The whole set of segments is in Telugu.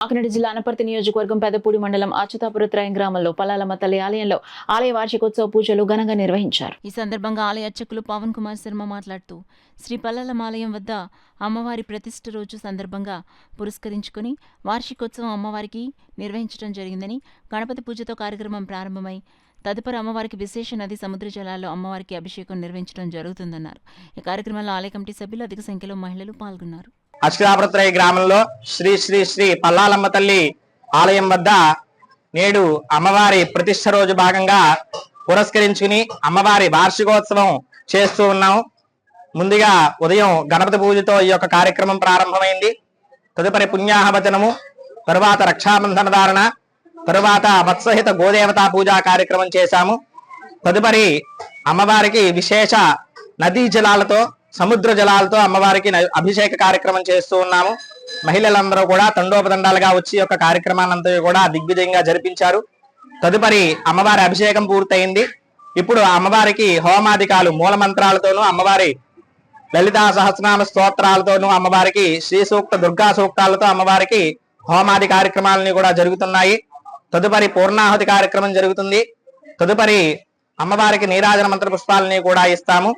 కాకినాడ జిల్లా అనపర్తి నియోజకవర్గం పెద్దపూడి మండలం అచ్యుతాపురత్రాయం గ్రామంలో పల్లాలమ్మ తల్లి ఆలయంలో ఆలయ వార్షికోత్సవ పూజలు ఘనంగా నిర్వహించారు. ఈ సందర్భంగా ఆలయ అర్చకులు పవన్ కుమార్ శర్మ మాట్లాడుతూ శ్రీ పల్లాలమ్మ ఆలయం వద్ద అమ్మవారి ప్రతిష్ఠ రోజు సందర్భంగా పురస్కరించుకుని వార్షికోత్సవం అమ్మవారికి నిర్వహించడం జరిగిందని, గణపతి పూజతో కార్యక్రమం ప్రారంభమై తదుపరి అమ్మవారికి విశేష నది సముద్ర జలాల్లో అమ్మవారికి అభిషేకం నిర్వహించడం జరుగుతుందన్నారు. ఈ కార్యక్రమంలో ఆలయ కమిటీ సభ్యులు అధిక సంఖ్యలో మహిళలు పాల్గొన్నారు. అచ్యుతాపురత్రాయ గ్రామంలో శ్రీ శ్రీ శ్రీ పల్లాలమ్మ తల్లి ఆలయం వద్ద నేడు అమ్మవారి ప్రతిష్ఠ రోజు భాగంగా పురస్కరించుకుని అమ్మవారి వార్షికోత్సవం చేస్తూ ఉన్నాము. ముందుగా ఉదయం గణపతి పూజతో ఈ యొక్క కార్యక్రమం ప్రారంభమైంది. తదుపరి పుణ్యాహవచనము, తరువాత రక్షాబంధన ధారణ, తరువాత వత్సహిత గోదేవతా పూజా కార్యక్రమం చేశాము. తదుపరి అమ్మవారికి విశేష నదీ జలాలతో సముద్ర జలాలతో అమ్మవారికి అభిషేక కార్యక్రమం చేస్తూ ఉన్నాము. మహిళలందరూ కూడా తండోపదండాలుగా వచ్చి యొక్క కార్యక్రమాన్నంతా కూడా దిగ్విజయంగా జరిపించారు. తదుపరి అమ్మవారి అభిషేకం పూర్తయింది. ఇప్పుడు అమ్మవారికి హోమాధికాలు మూల మంత్రాలతోనూ అమ్మవారి లలితా సహస్రనామ స్తోత్రాలతోనూ అమ్మవారికి శ్రీ సూక్త దుర్గా సూక్తాలతో అమ్మవారికి హోమాది కార్యక్రమాలని కూడా జరుగుతున్నాయి. తదుపరి పూర్ణాహుతి కార్యక్రమం జరుగుతుంది. తదుపరి అమ్మవారికి నీరాజన మంత్ర పుష్పాలని కూడా ఇస్తాము.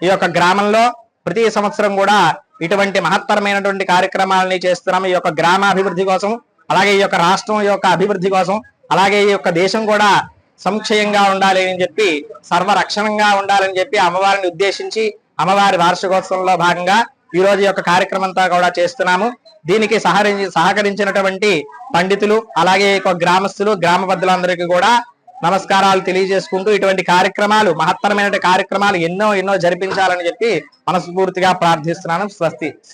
ఈ యొక్క గ్రామంలో ప్రతి సంవత్సరం కూడా ఇటువంటి మహత్తరమైనటువంటి కార్యక్రమాలని చేస్తున్నాము. ఈ యొక్క గ్రామాభివృద్ధి కోసం, అలాగే ఈ యొక్క రాష్ట్రం యొక్క అభివృద్ధి కోసం, అలాగే ఈ యొక్క దేశం కూడా సంక్షయంగా ఉండాలి అని చెప్పి, సర్వరక్షణంగా ఉండాలని చెప్పి అమ్మవారిని ఉద్దేశించి అమ్మవారి వార్షికోత్సవంలో భాగంగా ఈ రోజు యొక్క కార్యక్రమం అంతా కూడా చేస్తున్నాము. దీనికి సహకరించినటువంటి పండితులు, అలాగే గ్రామస్తులు, గ్రామ పెద్దలందరికీ కూడా నమస్కారాలు తెలియజేసుకుంటూ ఇటువంటి కార్యక్రమాలు, మహత్తరమైన కార్యక్రమాలు ఎన్నో జరిపించాలని చెప్పి మనస్ఫూర్తిగా ప్రార్థిస్తున్నాను. స్వస్తి.